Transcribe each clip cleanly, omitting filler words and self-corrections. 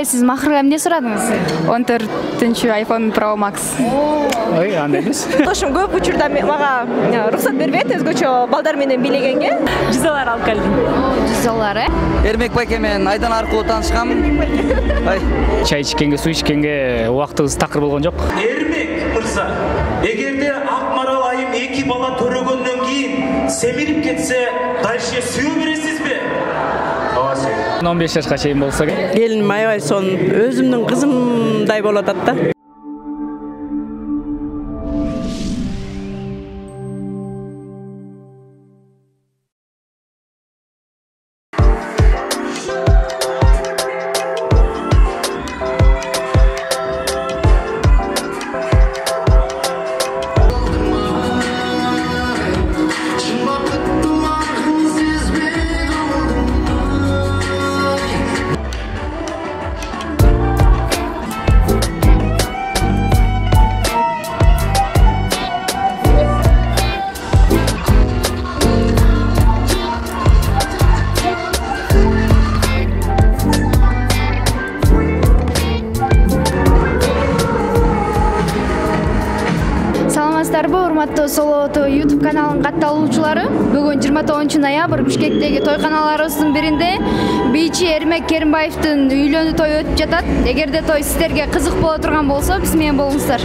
Siz Mahırga эмне сурадыңыз? 14-нчү iPhone Pro Max. Ой, андай эмес. Дошум көп учурда мага уруксат бербейт өзгөчө балдар менен бийлегенге. $100 алып келдим. $100, Эрмек байке мен Айдан аркылуу таанышкам. Чай ичкенге, суу ичкенге убактыбыз такыр болгон жок. Эрмек мырза, эгерде Акмарал айым 2 бала төрөгөндөн кийин семирип кетсе, дальше сүйө бересизби? 15 жашка чейин болсо керек. Келиним аябай сонун өзүмдүн кызымдай болуп атат да. Урматтуу Солото YouTube каналынын катталуучулары, бүгүн 29 ноябрь Бишкектеги тойканаларыбыздын биринде бийчи Эрмек Керимбаевдин үйлөнүү тою өтүп жатат. Эгерде той сиздерге кызык боло турган болсо, биз менен болуңуздар.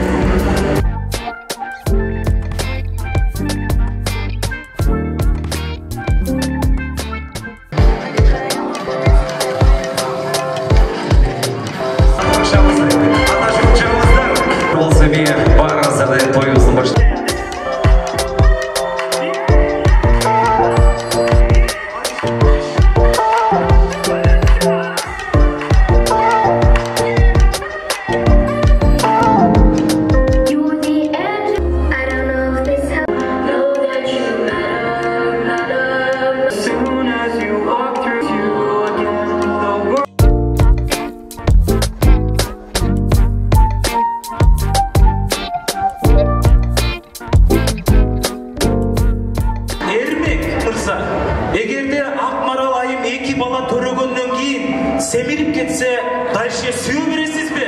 Эгерде Акмарал айым 2 бала төрөгөндөн кийин семирип кетсе, дальше сүйө бересизби?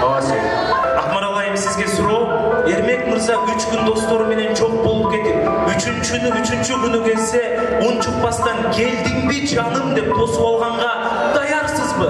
Ооба. Акмарал айым сизге суроо. Эрмек мырза 3 күн достору менен чок болуп кетип, 3-чү күнү келсе, un чукпастан келдиңби жаным деп тосуп алганга даярсызбы?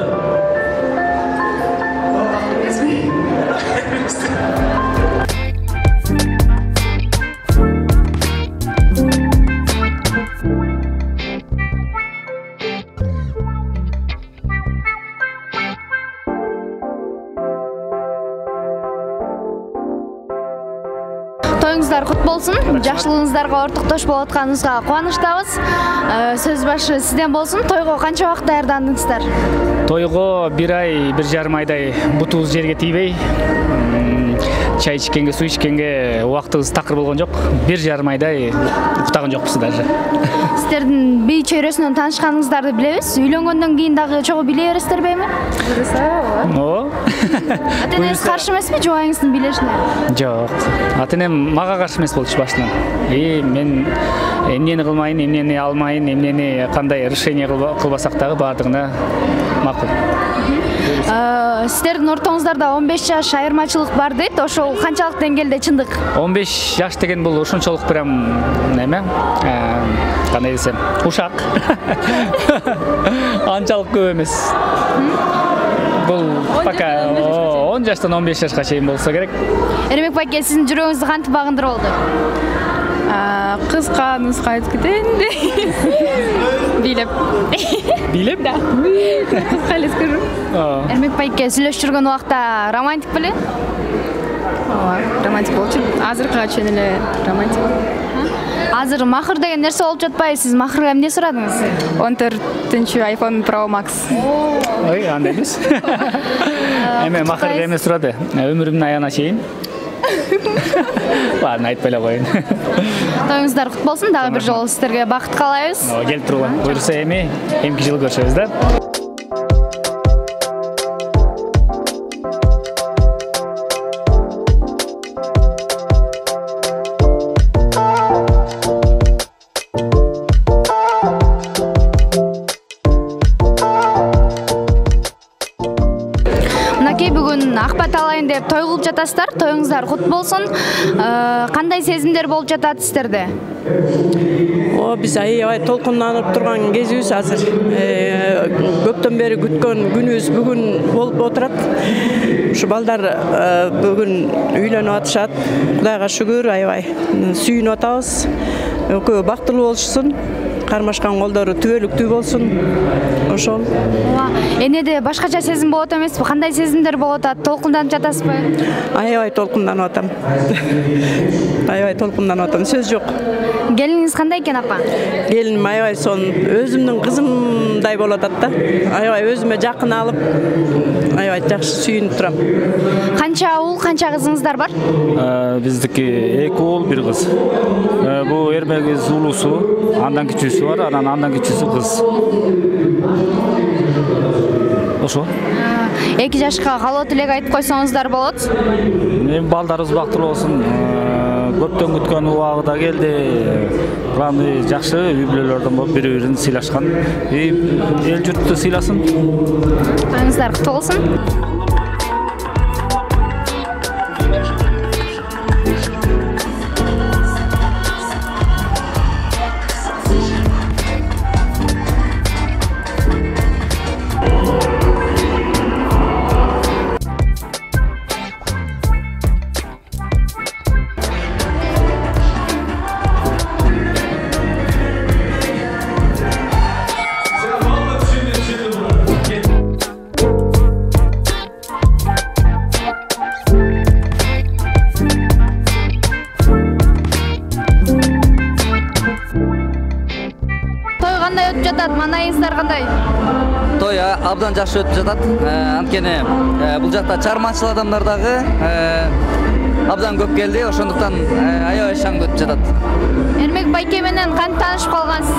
Тоюңуздар кут болсун. Жакшылыгыңыздарга ортоктош болуп атканыңызга кубанычтабыз. Сөз башы сизден болсун. Тойго канча убакыт даярдандыңыздар? Тойго 1 ай, 1,5 айдай бутубуз жерге тийбей, чай ичкенге, суу ичкенге убактыбыз такыр болгон жок. 1,5 айдай уктаган жокпуз даже. Сиздердин бий чөйрөсүнөн таанышканыңыздарды билебиз. Үйлөнгөндөн кийин дагы чогуу биле бересиздерби? Ооба. Ата-энеңиз каршы эмеспи жубайыңыздын бийлешине? Жок. Ата-энем мага каршы эмес болчу башынан. Мен эмнени кылмайын, эмнени алмайын, эмнени кандай решение кылбасак дагы бардыгына макул. Сиздердин ортоңуздарда 15 жаш айырмачылык бар дейт. Ошол канчалык деңгээлде чындык? 15 жаш деген бул ушунчолук прям неме? Кандай десем, ушак. Анчалык көп эмес. Бул пока 10 жаштан 15 жашка чейин болсо керек. Эрмек байке, сиздин жүрөгүңүздү кантип багындырып алды? Кызга нуска айтып кетейин деп. Бийлеп? Да. Кызга эле скажу. Эрмек байке, сүйлөшүп жүргөн убакта романтик беле? Ооба, романтик болчу. Азыркыга чейин эле романтик. Азыр махыр деген нерсе болуп жатпайбы? Сиз махырга эмне сурадыңыз? 14-нчү iPhone Pro Max. Ой, андай эмес. Эме махырга эмне сурады? Өмүрүмдүн аягына чейин. Баарын айтпай эле коеюн. Тоюңуздар кут болсун. Дагы бир жолу сиздерге бакыт каалайбыз. Келип тургула. Буюрса эмки жылы көрүшөбүз да. Баке, бүгүн акпат алайын деп той кылып жатасыздар. Тоюңуздар кут болсун. Кандай сезимдер болуп жатат сиздерде? Биз аябай толкунданып турган кезибиз азыр. Көптөн бери күткөн күнүбүз бүгүн болуп отурат. Ушу балдар бүгүн үйлөнүп атышат. Кудайга шүгүр, аябай сүйүнүп атабыз. Экөө бактылуу болушсун. Кармашкан колдору түбөлүктүү болсун. Ошол. Энеде башкача сезим болот эмеспи? Кандай сезимдер болуп атат? Толкунданып жатасызбы? Аябай толкунданып атам. Аябай толкунданып атам. Сөз жок. Келиниңиз кандай экен, апа? Келиним аябай сон өзүмдүн кызымдай болуп атат да. Аябай өзүмө жакын алып, аябай жакшы сүйүнүп турам. Канча уул, канча кызыңыздар бар? Биздики 2 уул, 1 кыз. Бул эрмегибиз улуусу, андан кичүүсү бар, андан кичүүсү кыз. Ошо. 2 жашка калоо тилек айтып койсоңуздар болот. Мен балдарыбыз бактылуу болсун. Көптөн күткөн убагы келди. Главный жакшы үй бүлөлөрдөн болуп бири-бирин сыйлашкан. Эл журтту сыйласын. Тоюңуздар куттуу болсун. Манайыңыздар кандай? Той абдан жакшы өтүп жатат. Анткени бул жакта чарманчыл адамдар дагы абдан көп келди. Ошондуктан аябай шаңдуу өтүп жатат. Эрмек байке менен кантип таанышып калгансыз?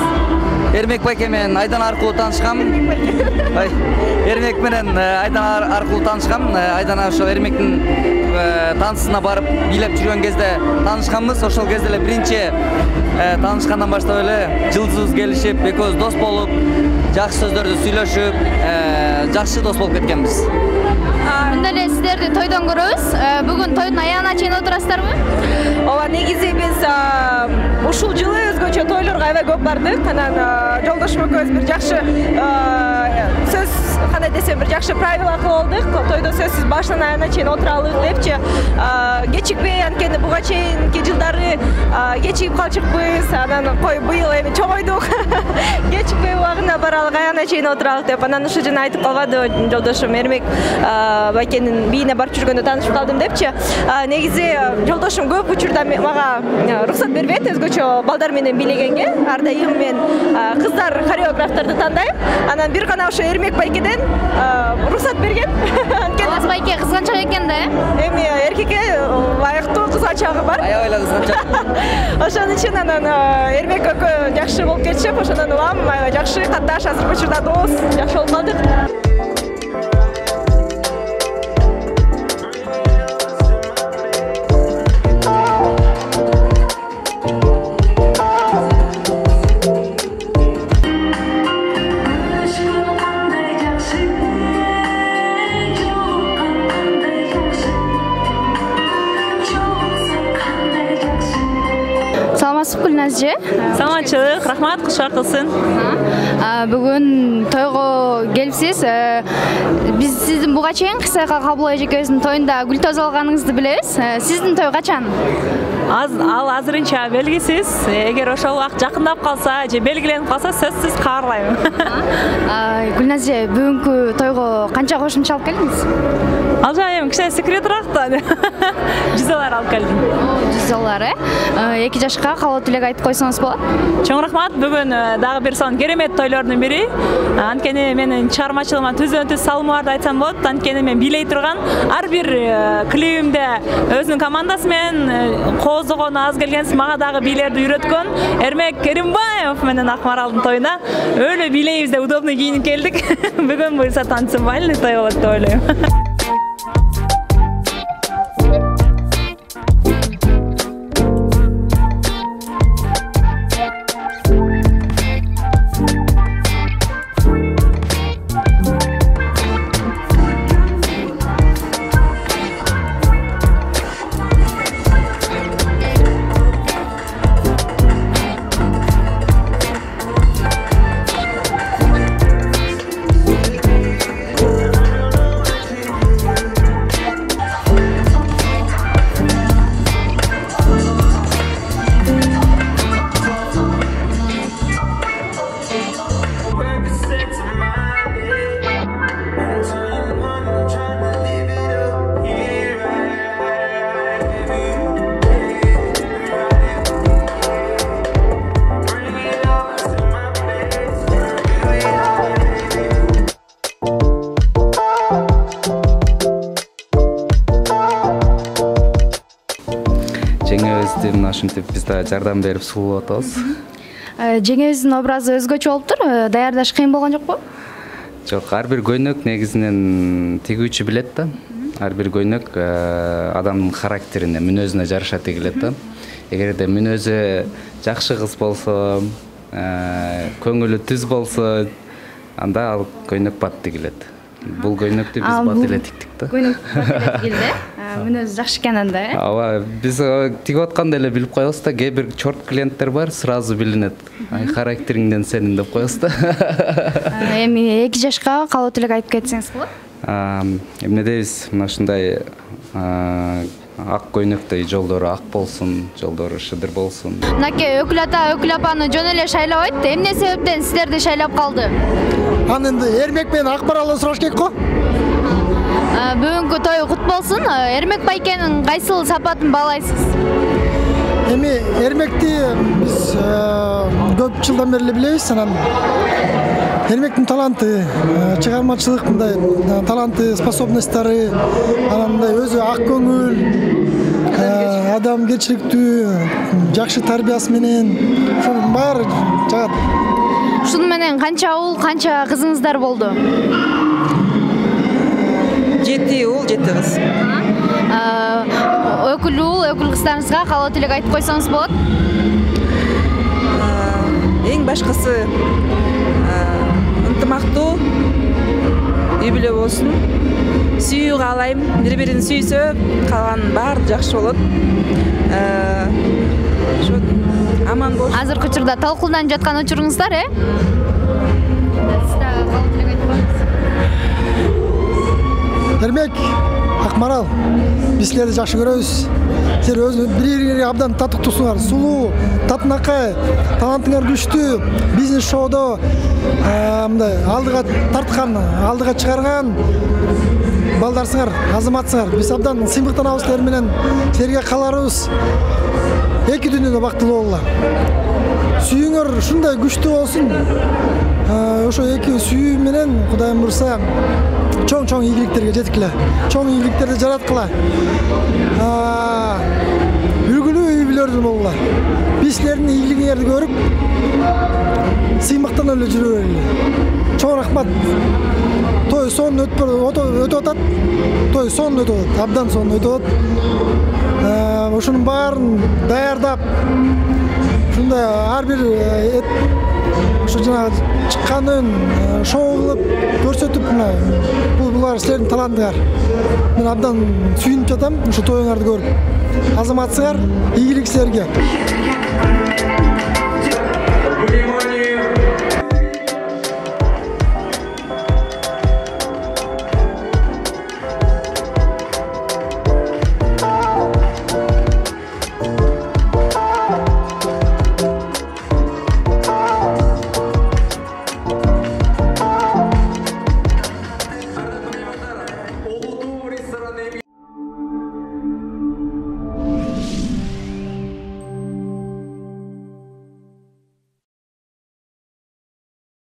Эрмек байке менен Айдан аркылуу таанышкам. Эрмек менен Айдан аркылуу таанышкам. Айдан ошо Эрмектин танысына барып бийлеп жүргөн кезде таанышканбыз. Ошол кезде эле биринчи таанышкандан баштап эле жылдызыбыз келишип, экөөбүз дос болуп, жакшы сөздөрдү сүйлөшүп, жакшы дос болуп кеткенбиз. Мындай эле сиздерди тойдон көрөбүз. Бүгүн тойдун аягына чейин отурасыздарбы? Ооба, негизи биз ушул жылы өзгөчө тойлорго аябай көп бардык. Анан жолдошум экөөбүз бир жакшы сөз, кандай десем, бир жакшы правила кылып алдык. Тойдо сөзсүз башынан аягына чейин отуралык депчи. Кечикпей, анткени буга чейинки жылдары кечигип калчыкпыз. Анан быйыл эми чоңойдук. Кечикпей убагында баралык, аягына чейин отуралык деп. Анан ушу жана айтып калбады жолдошум, Эрмек байкенин бийине барып жүргөндө таанышып калдым депчи. Негизи жолдошум көп учурда мага уруксат бербейт өзгөчө балдар менен бийлегенге. Ар дайым мен кыздар хореографтарды тандайм. Анан бир гана ошо Эрмек байкеден уруксат берген. Кыз байке кызганчак экен да, эми эркекке лайыктуу кызганчагы бар. Аябай эле кызганчак. Ошон үчүн анан Эрмек экөө жакшы болуп кетишип, ошондон улам аябай жакшы катташ, азыркы учурда дос, жакшы болуп калдык. Гүлназже. Саламатчылык, рахмат, кушар кылсын. Бүгүн тойго келипсиз. Биз сиздин буга чейин Кысайка Кабыл эжекебиздин тоюнда гүл тоз алганыңызды билебиз. Сиздин той качан? Ал азырынча белгисиз. Эгер ошол убакыт жакындап калса же белгиленип калса, сөзсүз каарлайм. Гүлназже, бүгүнкү тойго канча кошумча алып келдиңиз? Ал жайым кичине секретирак да. 100 доллар алып келдим. 100 доллар, 2 жашка калоо тилек айтып койсоңуз болот. Чоң рахмат. Бүгүн дагы бир сон керемет тойлордун бири. Анткени менин чыгармачылыгыма түзөн-түз салымы барды айтсам болот. Анткени мен бийлей турган ар бир клибимде өзүнүн командасы менен коздогон аз келгенсиз, мага дагы бийлерди үйрөткөн Эрмек Керимбаев менен Акмаралдын тоюна өлө бийлейбиз деп удобно кийинип келдик. Бүгүн буйрса танцевальный той болот деп ойлойм. келишти, мына ушинтип биз да жардам берип сулап атабыз. Жеңеңиздин образы өзгөчө болуптур. Даярдаш кыйын болгон жокпу? Жок, ар бир көйнөк негизинен тигүүчү билет да. Ар бир көйнөк адамдын характерине, мүнөзүнө жараша тигилет да. Эгерде мүнөзү жакшы кыз болсо, көңүлү түз болсо, анда ал көйнөк бат тигилет. Бул көйнөктү биз бат эле тиктик да. Көйнөк бат эле тигилди. Мүнөзү жакшы экен анда, э? Ооба, биз тигип атканда эле билип коебуз да, кээ бир чорт клиенттер бар, сразу билинет. Характериңден сенин деп коебуз да. Эми 2 жашка калып элек айтып кетсеңиз болот. Эмне дейбиз, мына ушундай ак көйнөктөй жолдору ак болсун, жолдору шыдыр болсун. Мынакей Өкүл ата, Өкүл апаны жөн эле шайлабайт. Эмне себептен сиздерди шайлап калды? Аны энди Эрмек менен Акмаралдан сураш керек го. Бүгүнкү той кут болсун. Эрмек байкенин кайсыл сапатын баалайсыз? Эми Эрмекти биз көп жылдан бери эле билебиз. Анан Эрмектин таланты, чыгармачылык мындай таланты, способностьтары, анан мындай өзү ак көңүл, адамгерчиликтүү, жакшы тарбиясы менен ошонун баары жагат. Ушуну менен канча уул, канча кызыңыздар болду? 7 уул, 7 кыз. Өкүл уул, өкүл кыздарыңызга калоо тилек айтып койсоңуз болот? Эң башкысы ынтымактуу, үй бүлө болсун. Сүйүү каалайм, бири-бирин сүйсө, калган баары жакшы болот. Ошо аман болуш. Азыркы учурда талкууланып жаткан учуруңуздар, э? Эрмек, Акмарал, биз силерди жакшы көрөбүз. Силер өзүңөр бири-бириңерге абдан татыктуусуңар, сулуу, татынакай, талантыңар күчтүү, бизнес шоудо мындай алдыга тарткан, алдыга чыгарган балдарсыңар, азаматсыңар. Биз абдан сыймыктанабыз силер менен, силерге кааларыбыз. Эки дүйнөдө бактылуу болгула. Сүйүүңөр ушундай күчтүү болсун. Ошо эки сүйүү менен Кудайым бурса чоң ийгиликтерге жеткиле. Чоң ийгиликтерди жараткыла. Үлгүлүү үй бүлөлөр болгула. Биз силердин ийгилигиңерди көрүп сыймыктанып эле жүрө берели. Чоң рахмат. Той сонун өтүп атат. Той сонун өтүп атат. Абдан сонун өтүп атат. Ошонун баарын даярдап, ушундай ар бир ошо жанагы чыкканын шоу кылып көрсөтүп, булар силердин талантыңар. Мен абдан сүйүнүп жатам ошо тоюңарды көрүп. Азаматсыңар, ийгилик силерге.